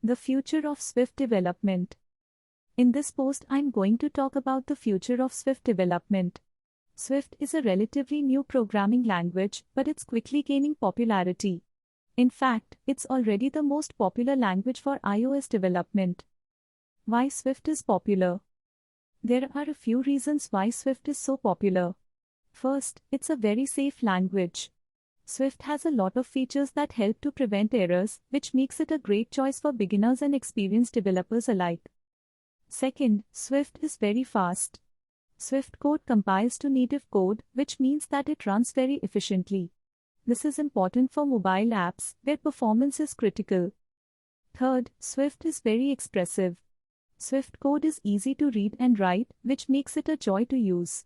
The future of Swift development. In this post, I'm going to talk about the future of Swift development. Swift is a relatively new programming language, but it's quickly gaining popularity. In fact, it's already the most popular language for iOS development. Why Swift is popular? There are a few reasons why Swift is so popular. First, it's a very safe language. Swift has a lot of features that help to prevent errors, which makes it a great choice for beginners and experienced developers alike. Second, Swift is very fast. Swift code compiles to native code, which means that it runs very efficiently. This is important for mobile apps, where performance is critical. Third, Swift is very expressive. Swift code is easy to read and write, which makes it a joy to use.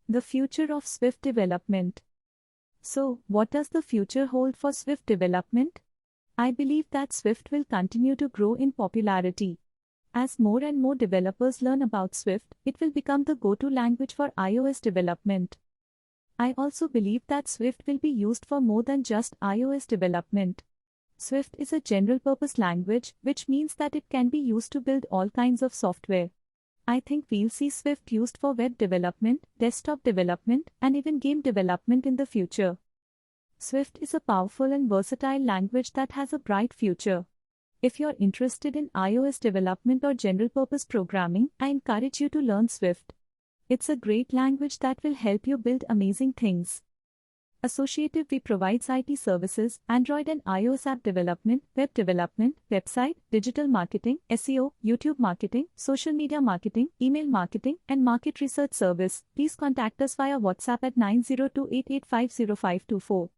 The future of Swift development. So, what does the future hold for Swift development? I believe that Swift will continue to grow in popularity. As more and more developers learn about Swift, it will become the go-to language for iOS development. I also believe that Swift will be used for more than just iOS development. Swift is a general-purpose language, which means that it can be used to build all kinds of software. I think we'll see Swift used for web development, desktop development, and even game development in the future. Swift is a powerful and versatile language that has a bright future. If you're interested in iOS development or general-purpose programming, I encourage you to learn Swift. It's a great language that will help you build amazing things. Associative V provides IT services, Android and iOS app development, web development, website, digital marketing, SEO, YouTube marketing, social media marketing, email marketing, and market research service. Please contact us via WhatsApp at 90288505524.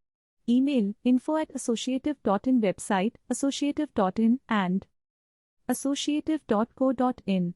Email info@associative.in, website associative.in and associative.co.in.